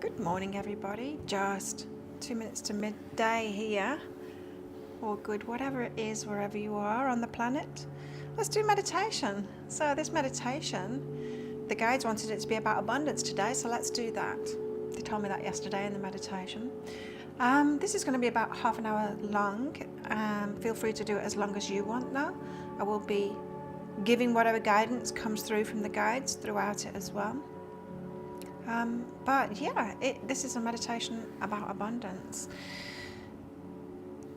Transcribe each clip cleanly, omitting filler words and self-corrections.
Good morning, everybody. Just 2 minutes to midday here, or good, whatever it is, wherever you are on the planet. Let's do meditation. So, this meditation, the guides wanted it to be about abundance today, so let's do that. They told me that yesterday in the meditation. This is going to be about half an hour long. Feel free to do it as long as you want now. I will be giving whatever guidance comes through from the guides throughout it as well. But yeah, this is a meditation about abundance.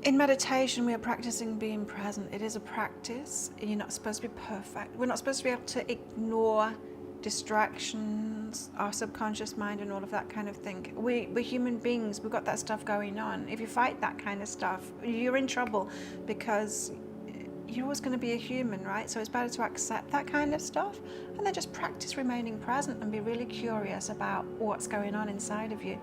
In meditation, we are practicing being present. It is a practice. You're not supposed to be perfect. We're not supposed to be able to ignore distractions, our subconscious mind and all of that kind of thing. We're human beings. We've got that stuff going on. If you fight that kind of stuff, you're in trouble, because you're always going to be a human, right? So it's better to accept that kind of stuff and then just practice remaining present and be really curious about what's going on inside of you.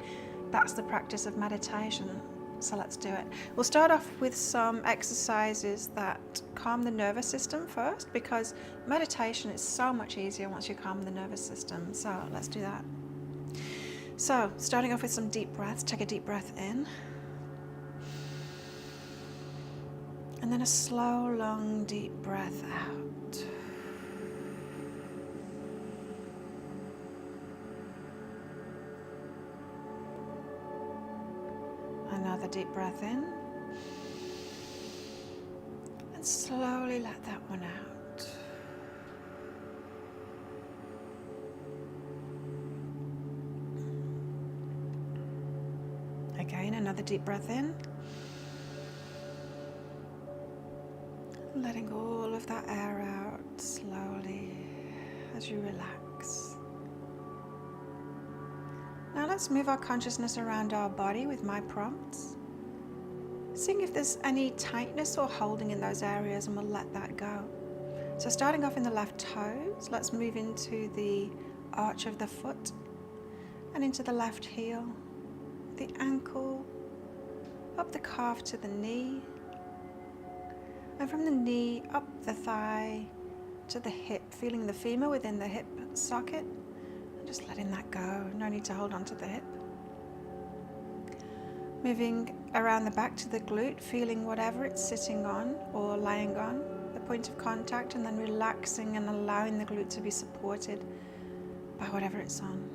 That's the practice of meditation. So let's do it. We'll start off with some exercises that calm the nervous system first, because meditation is so much easier once you calm the nervous system. So let's do that. So starting off with some deep breaths. Take a deep breath in. And then a slow, long, deep breath out. Another deep breath in. And slowly let that one out. Again, another deep breath in. Letting all of that air out slowly as you relax. Now let's move our consciousness around our body with my prompts. Seeing if there's any tightness or holding in those areas, and we'll let that go. So starting off in the left toes, let's move into the arch of the foot and into the left heel, the ankle, up the calf to the knee, and from the knee up the thigh to the hip, feeling the femur within the hip socket and just letting that go. No need to hold on to the hip. Moving around the back to the glute, feeling whatever it's sitting on or lying on, the point of contact, and then relaxing and allowing the glute to be supported by whatever it's on.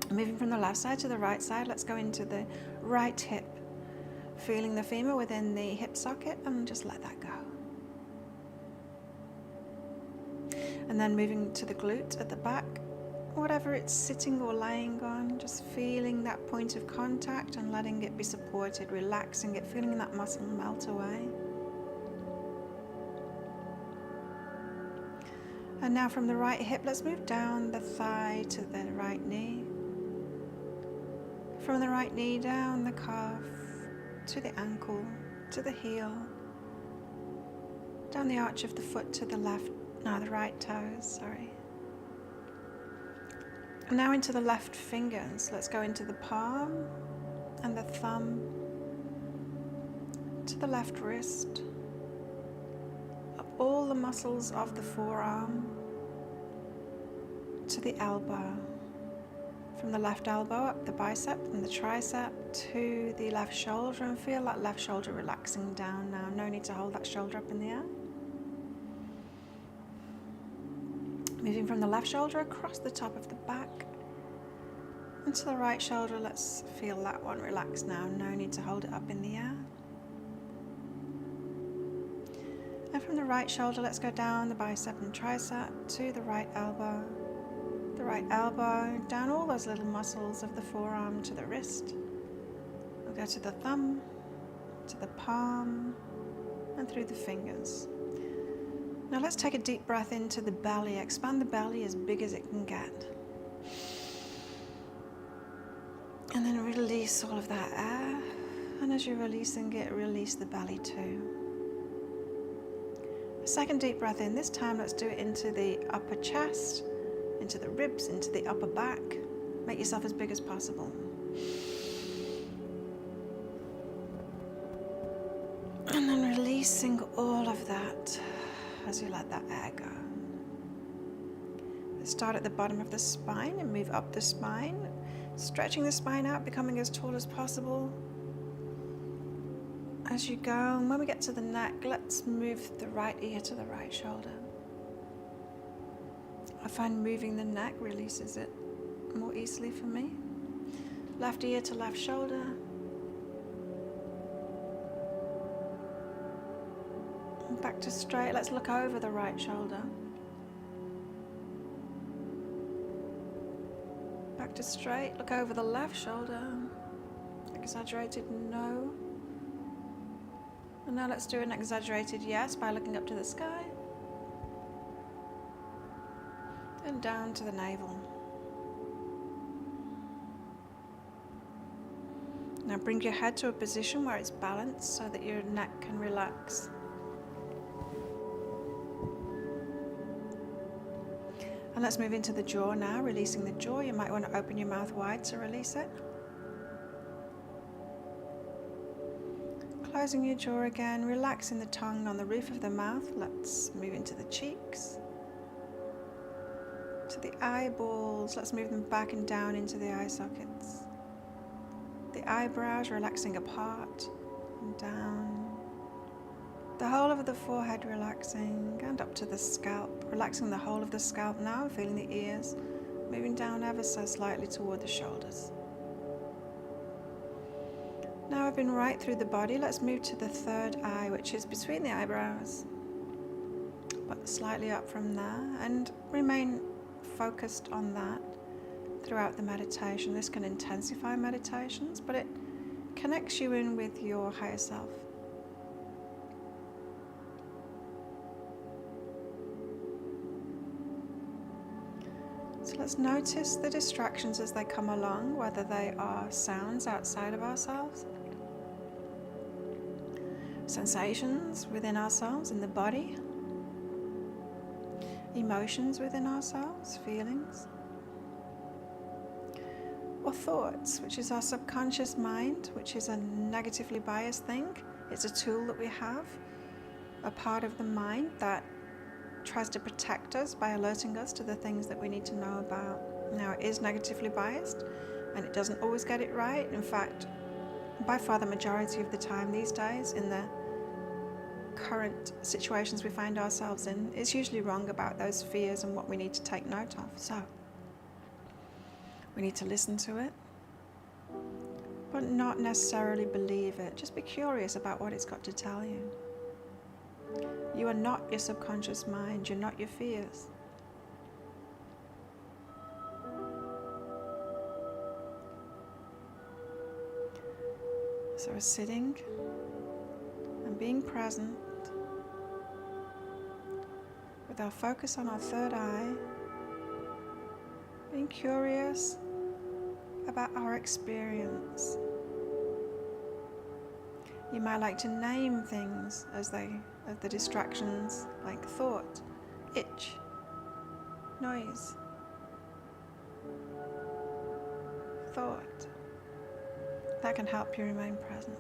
Moving from the left side to the right side, let's go into the right hip. Feeling the femur within the hip socket, and just let that go. And then moving to the glute at the back, whatever it's sitting or lying on, just feeling that point of contact and letting it be supported, relaxing it, feeling that muscle melt away. And now from the right hip, let's move down the thigh to the right knee. From the right knee down the calf, to the ankle, to the heel, down the arch of the foot to the the right toes, And now into the left fingers. Let's go into the palm and the thumb, to the left wrist, up all the muscles of the forearm, to the elbow. From the left elbow up the bicep and the tricep to the left shoulder, and feel that left shoulder relaxing down now. No need to hold that shoulder up in the air. Moving from the left shoulder across the top of the back and to the right shoulder. Let's feel that one relax now. No need to hold it up in the air. And from the right shoulder, let's go down the bicep and tricep to the right elbow. The right elbow, down all those little muscles of the forearm to the wrist. We'll go to the thumb, to the palm, and through the fingers. Now let's take a deep breath into the belly. Expand the belly as big as it can get. And then release all of that air. And as you're releasing it, release the belly too. A second deep breath in. This time let's do it into the upper chest, into the ribs, into the upper back. Make yourself as big as possible. And then releasing all of that as you let that air go. Start at the bottom of the spine and move up the spine, stretching the spine out, becoming as tall as possible as you go. And when we get to the neck, let's move the right ear to the right shoulder. I find moving the neck releases it more easily for me. Left ear to left shoulder. And back to straight. Let's look over the right shoulder. Back to straight. Look over the left shoulder. Exaggerated no. And now let's do an exaggerated yes by looking up to the sky. And down to the navel. Now bring your head to a position where it's balanced so that your neck can relax. And let's move into the jaw now, releasing the jaw. You might want to open your mouth wide to release it. Closing your jaw again, relaxing the tongue on the roof of the mouth. Let's move into the cheeks, to the eyeballs. Let's move them back and down into the eye sockets. The eyebrows relaxing apart and down. The whole of the forehead relaxing and up to the scalp. Relaxing the whole of the scalp now, feeling the ears moving down ever so slightly toward the shoulders. Now I've been right through the body. Let's move to the third eye, which is between the eyebrows, but slightly up from there, and remain focused on that throughout the meditation. This can intensify meditations, but it connects you in with your higher self. So let's notice the distractions as they come along, whether they are sounds outside of ourselves, sensations within ourselves in the body, emotions within ourselves, feelings, or thoughts, which is our subconscious mind, which is a negatively biased thing. It's a tool that we have, a part of the mind that tries to protect us by alerting us to the things that we need to know about. Now, it is negatively biased and it doesn't always get it right. In fact, by far the majority of the time these days, in the current situations we find ourselves in, it's usually wrong about those fears and what we need to take note of. So we need to listen to it, but not necessarily believe it. Just be curious about what it's got to tell you. You are not your subconscious mind. You're not your fears. So we're sitting and being present with our focus on our third eye, being curious about our experience. You might like to name things as the distractions, like thought, itch, noise, thought. That can help you remain present.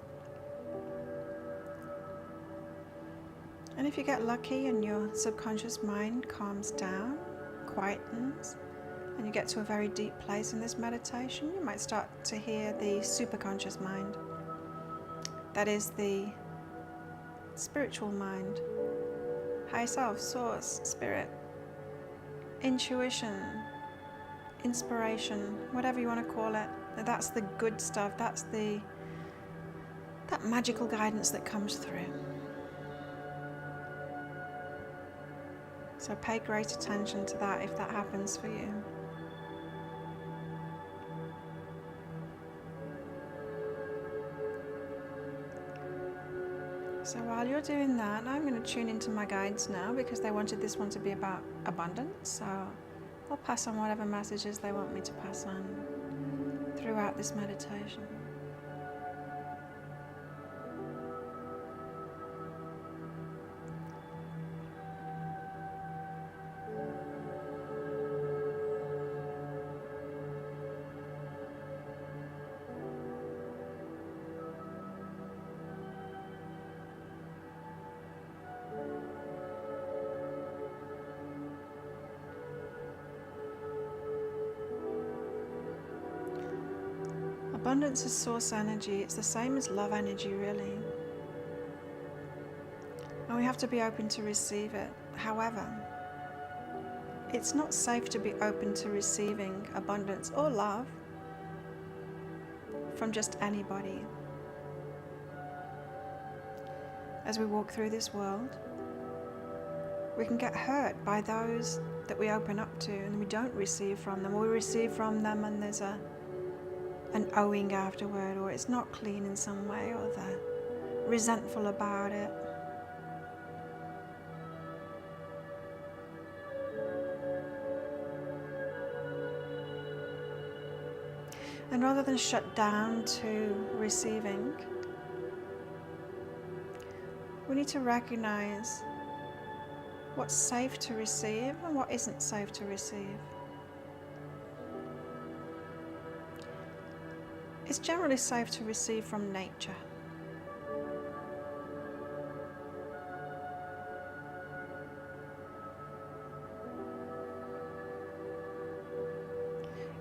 And if you get lucky and your subconscious mind calms down, quietens, and you get to a very deep place in this meditation, you might start to hear the superconscious mind. That is the spiritual mind, high self, source, spirit, intuition, inspiration, whatever you want to call it. That's the good stuff. That's that magical guidance that comes through. So pay great attention to that if that happens for you. So while you're doing that, I'm going to tune into my guides now, because they wanted this one to be about abundance. So I'll pass on whatever messages they want me to pass on throughout this meditation. Abundance is source energy. It's the same as love energy, really. And we have to be open to receive it. However, it's not safe to be open to receiving abundance or love from just anybody. As we walk through this world, we can get hurt by those that we open up to and we don't receive from them, or we receive from them and there's an owing afterward, or it's not clean in some way, or they're resentful about it. And rather than shut down to receiving, we need to recognize what's safe to receive and what isn't safe to receive. It's generally safe to receive from nature.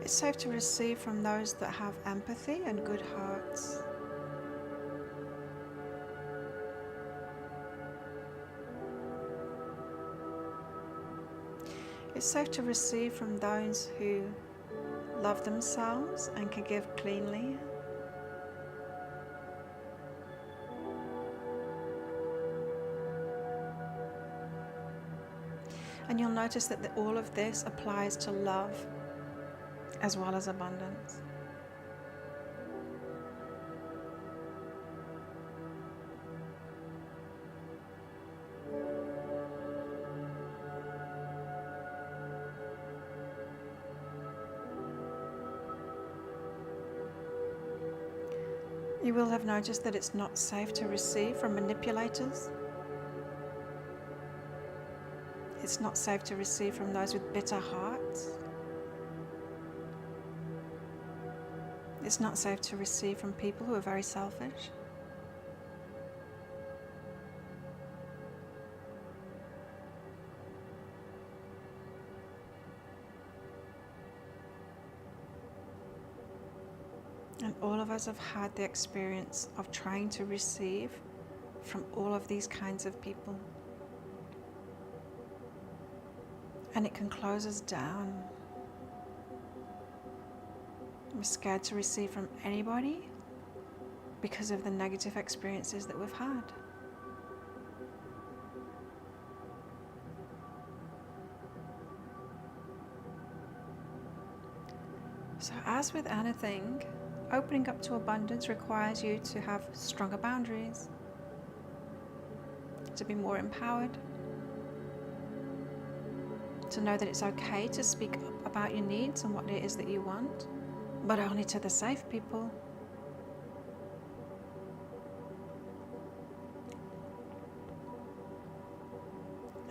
It's safe to receive from those that have empathy and good hearts. It's safe to receive from those who love themselves and can give cleanly. And you'll notice that all of this applies to love as well as abundance. You will have noticed that it's not safe to receive from manipulators. It's not safe to receive from those with bitter hearts. It's not safe to receive from people who are very selfish. And all of us have had the experience of trying to receive from all of these kinds of people. And it can close us down. We're scared to receive from anybody because of the negative experiences that we've had. So as with anything, opening up to abundance requires you to have stronger boundaries, to be more empowered, to know that it's okay to speak up about your needs and what it is that you want, but only to the safe people.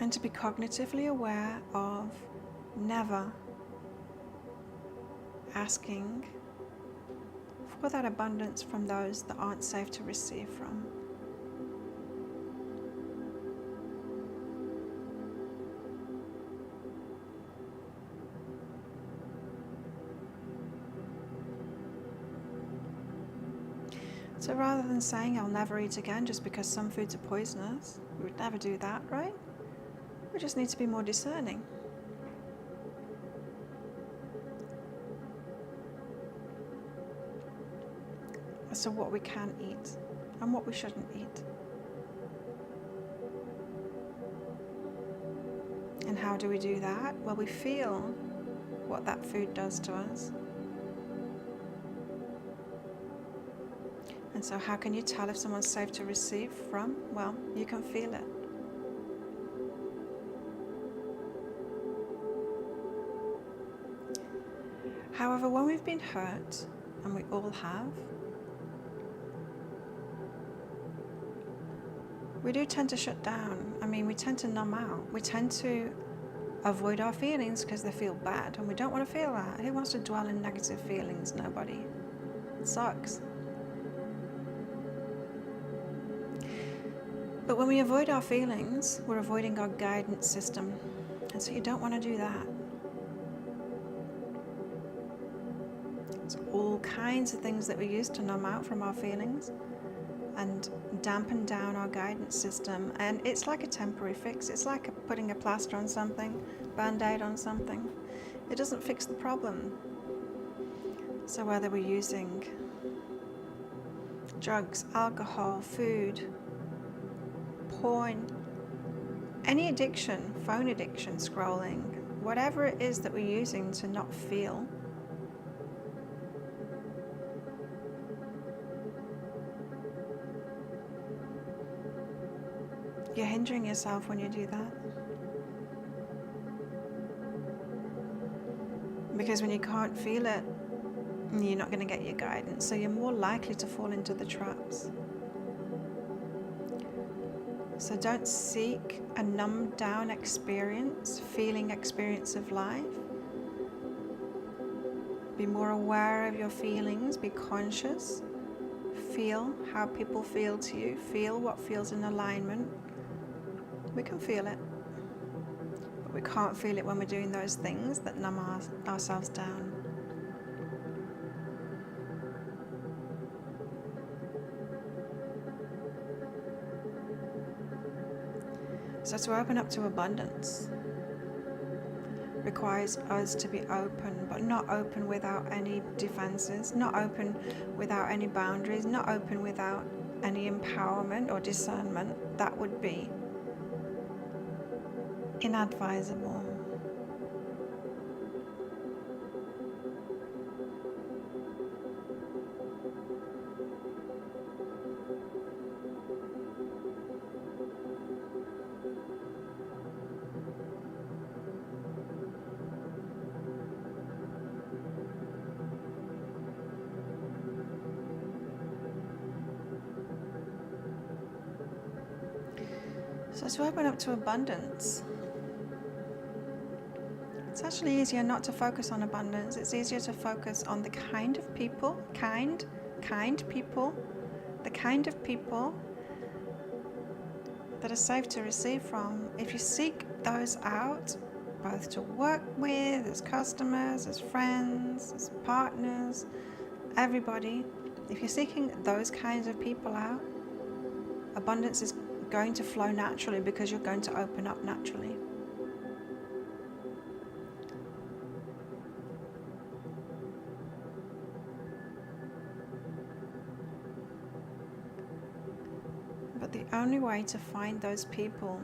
And to be cognitively aware of never asking for that abundance from those that aren't safe to receive from. So rather than saying I'll never eat again just because some foods are poisonous, we would never do that, right? We just need to be more discerning. As to what we can eat and what we shouldn't eat. And how do we do that? Well, we feel what that food does to us. And so how can you tell if someone's safe to receive from? Well, you can feel it. However, when we've been hurt, and we all have, we do tend to shut down. I mean, we tend to numb out. We tend to avoid our feelings because they feel bad, and we don't want to feel that. Who wants to dwell in negative feelings? Nobody. It sucks. But when we avoid our feelings, we're avoiding our guidance system. And so you don't want to do that. There's all kinds of things that we use to numb out from our feelings and dampen down our guidance system. And it's like a temporary fix. It's like putting a plaster on something, band-aid on something. It doesn't fix the problem. So whether we're using drugs, alcohol, food, porn, any addiction, phone addiction, scrolling, whatever it is that we're using to not feel, you're hindering yourself when you do that. Because when you can't feel it, you're not going to get your guidance, so you're more likely to fall into the traps. So don't seek a numbed down feeling experience of life. Be more aware of your feelings, be conscious, feel how people feel to you, feel what feels in alignment. We can feel it, but we can't feel it when we're doing those things that numb ourselves down. So to open up to abundance requires us to be open, but not open without any defenses, not open without any boundaries, not open without any empowerment or discernment. That would be inadvisable. So to open up to abundance, it's actually easier not to focus on abundance. It's easier to focus on the kind of people, the kind of people that are safe to receive from. If you seek those out, both to work with, as customers, as friends, as partners, everybody, if you're seeking those kinds of people out, abundance is going to flow naturally because you're going to open up naturally. But the only way to find those people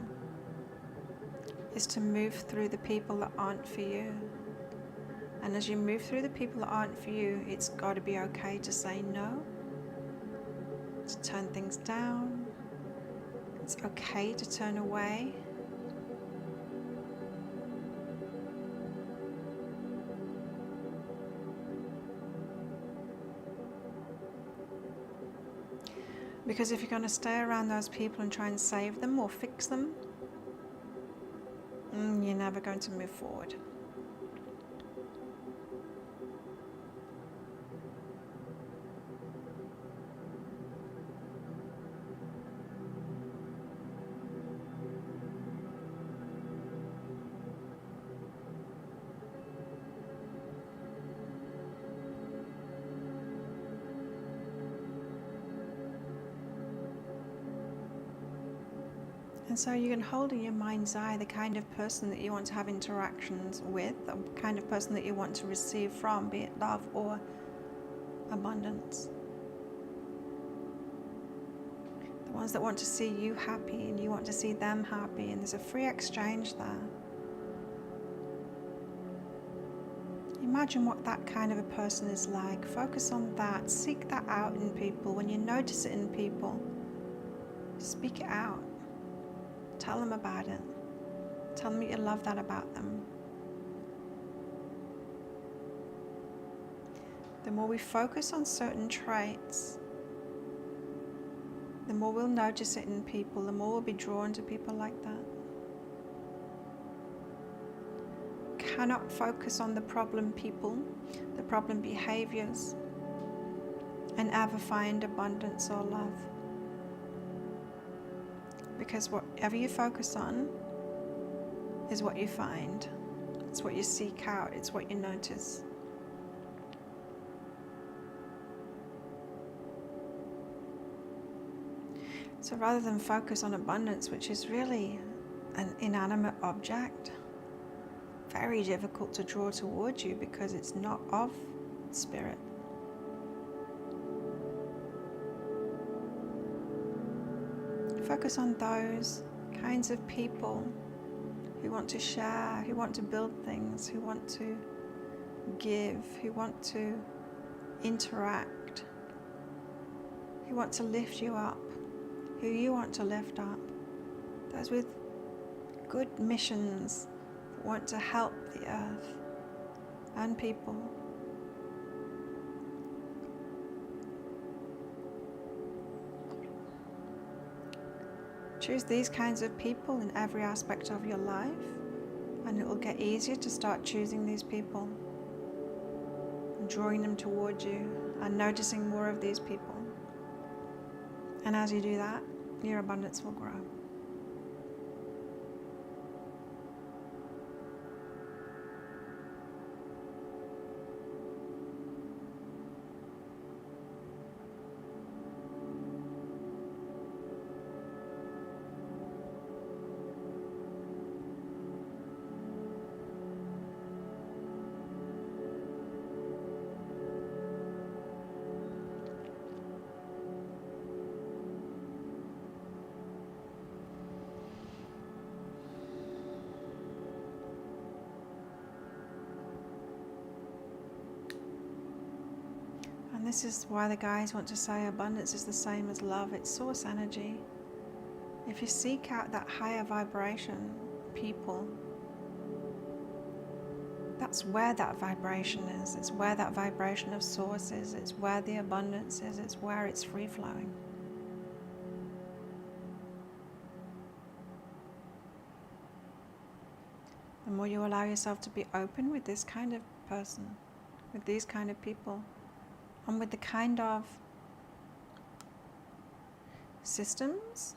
is to move through the people that aren't for you. And as you move through the people that aren't for you, it's got to be okay to say no, to turn things down. It's okay to turn away. Because if you're going to stay around those people and try and save them or fix them, you're never going to move forward. And so you can hold in your mind's eye the kind of person that you want to have interactions with, the kind of person that you want to receive from, be it love or abundance. The ones that want to see you happy and you want to see them happy, and there's a free exchange there. Imagine what that kind of a person is like. Focus on that. Seek that out in people. When you notice it in people, speak it out. Tell them about it. Tell them you love that about them. The more we focus on certain traits, the more we'll notice it in people, the more we'll be drawn to people like that. Cannot focus on the problem people, the problem behaviors, and ever find abundance or love. Because whatever you focus on is what you find. It's what you seek out. It's what you notice. So rather than focus on abundance, which is really an inanimate object, very difficult to draw towards you because it's not of spirit. Focus on those kinds of people who want to share, who want to build things, who want to give, who want to interact, who want to lift you up, who you want to lift up. Those with good missions that want to help the earth and people. Choose these kinds of people in every aspect of your life, and it will get easier to start choosing these people, and drawing them towards you, and noticing more of these people. And as you do that, your abundance will grow. And this is why the guys want to say abundance is the same as love. It's source energy. If you seek out that higher vibration people, that's where that vibration is. It's where that vibration of source is. It's where the abundance is. It's where it's free flowing. The more you allow yourself to be open with this kind of person, with these kind of people, and with the kind of systems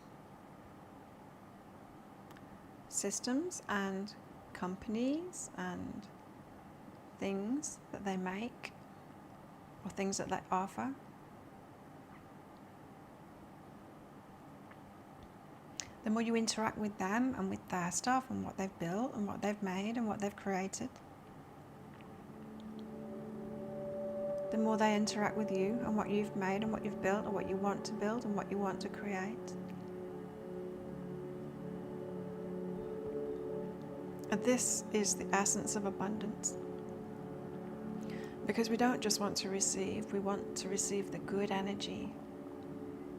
and companies and things that they make or things that they offer, the more you interact with them and with their stuff and what they've built and what they've made and what they've created, the more they interact with you and what you've made and what you've built and what you want to build and what you want to create. And this is the essence of abundance. Because we don't just want to receive, we want to receive the good energy.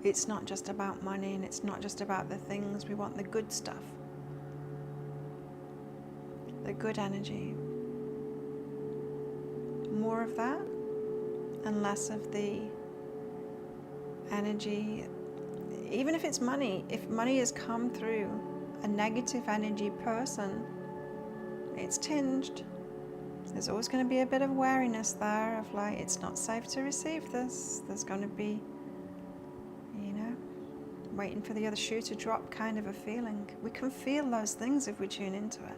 It's not just about money and it's not just about the things, we want the good stuff. The good energy. More of that and less of the energy. Even if it's money, if money has come through a negative energy person, it's tinged. There's always going to be a bit of wariness there of like, it's not safe to receive this. There's going to be, waiting for the other shoe to drop kind of a feeling. We can feel those things if we tune into it.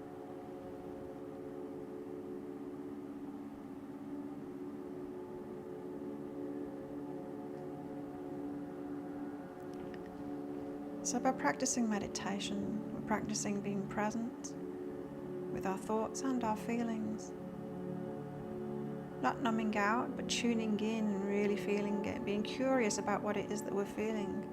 So by practicing meditation, we're practicing being present with our thoughts and our feelings. Not numbing out, but tuning in and really feeling it, being curious about what it is that we're feeling.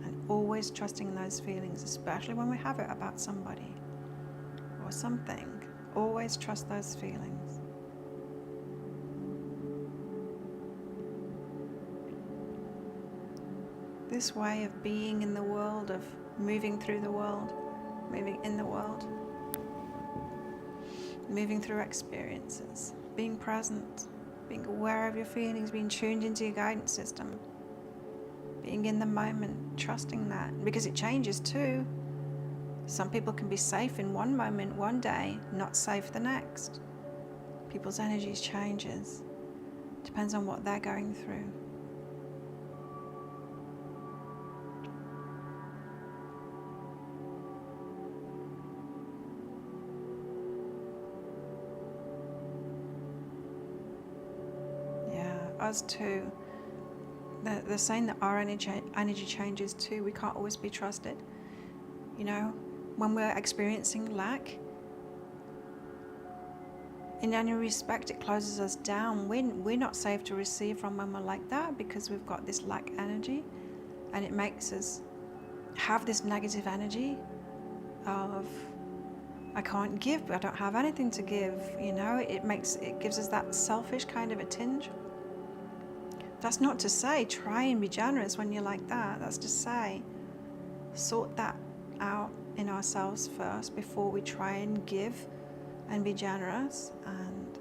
And always trusting those feelings, especially when we have it about somebody or something. Always trust those feelings. This way of being in the world, of moving through the world, moving in the world, moving through experiences, being present, being aware of your feelings, being tuned into your guidance system, being in the moment, trusting that, because it changes too. Some people can be safe in one moment, one day, not safe the next. People's energies changes. Depends on what they're going through. us too. They're saying that our energy changes too. We can't always be trusted. You know, when we're experiencing lack, in any respect, it closes us down. We're not safe to receive from when we're like that, because we've got this lack energy, and it makes us have this negative energy of, I can't give, I don't have anything to give. You know, it gives us that selfish kind of a tinge. That's not to say try and be generous when you're like that. That's to say sort that out in ourselves first before we try and give and be generous, and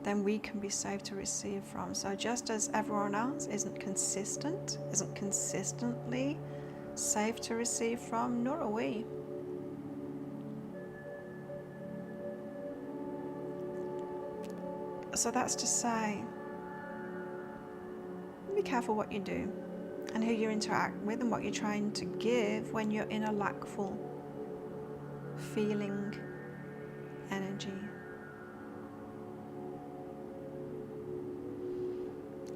then we can be safe to receive from. So just as everyone else isn't consistently safe to receive from, nor are we. So that's to say, be careful what you do and who you interact with and what you're trying to give when you're in a lackful feeling energy.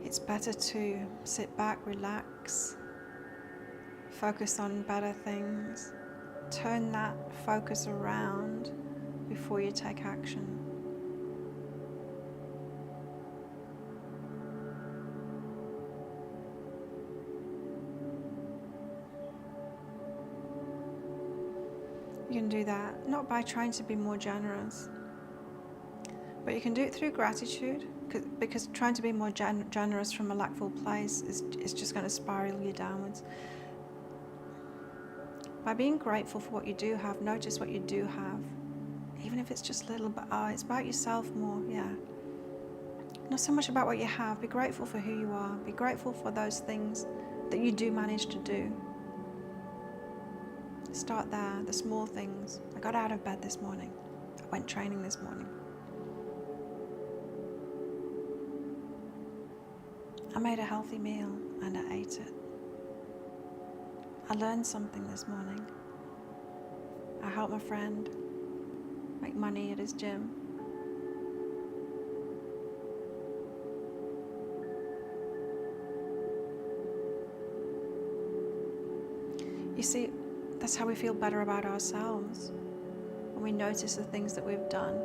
It's better to sit back, relax, focus on better things, turn that focus around before you take action. You can do that not by trying to be more generous, but you can do it through gratitude, because trying to be more generous from a lackful place is just going to spiral you downwards. By being grateful for what you do have, notice what you do have, even if it's just little, but it's about yourself more, yeah. Not so much about what you have. Be grateful for who you are. Be grateful for those things that you do manage to do. Start there, the small things. I got out of bed this morning. I went training this morning. I made a healthy meal and I ate it. I learned something this morning. I helped my friend make money at his gym. You see, that's how we feel better about ourselves, when we notice the things that we've done.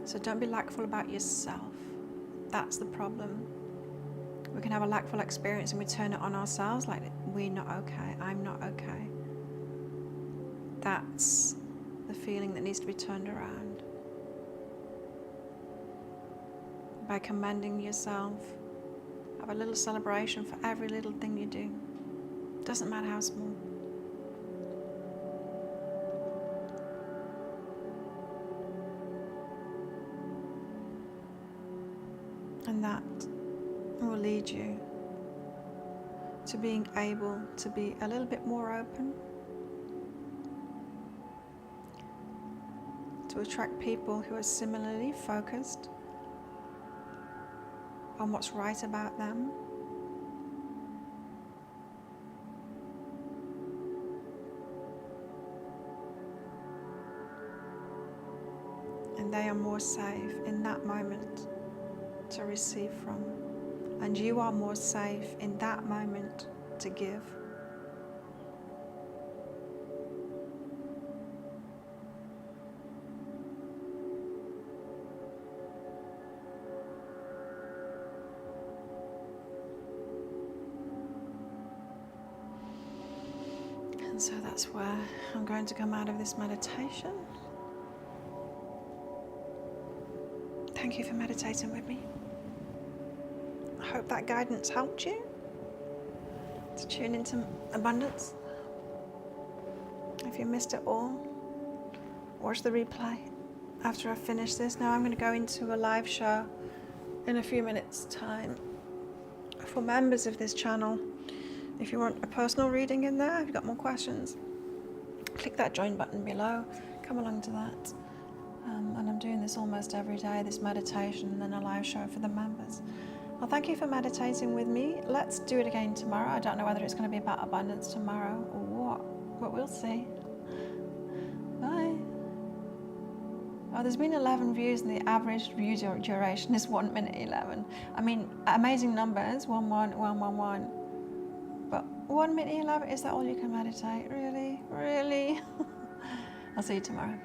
So don't be lackful about yourself. That's the problem. We can have a lackful experience and we turn it on ourselves, like we're not okay, I'm not okay. That's the feeling that needs to be turned around. By commending yourself, have a little celebration for every little thing you do. Doesn't matter how small. And that will lead you to being able to be a little bit more open, to attract people who are similarly focused on what's right about them. And they are more safe in that moment to receive from. And you are more safe in that moment to give. And so that's where I'm going to come out of this meditation. Thank you for meditating with me. I hope that guidance helped you to tune into abundance. If you missed it all, watch the replay after I finish this. Now I'm going to go into a live show in a few minutes' time for members of this channel. If you want a personal reading in there, if you've got more questions, click that join button below, come along to that. And I'm doing this almost every day, this meditation and then a live show for the members. Well, thank you for meditating with me. Let's do it again tomorrow. I don't know whether it's going to be about abundance tomorrow or what, but we'll see. Bye. Oh, there's been 11 views and the average view duration is 1 minute 11. I mean, amazing numbers, 11111. But 1 minute 11, is that all you can meditate? Really? Really? I'll see you tomorrow.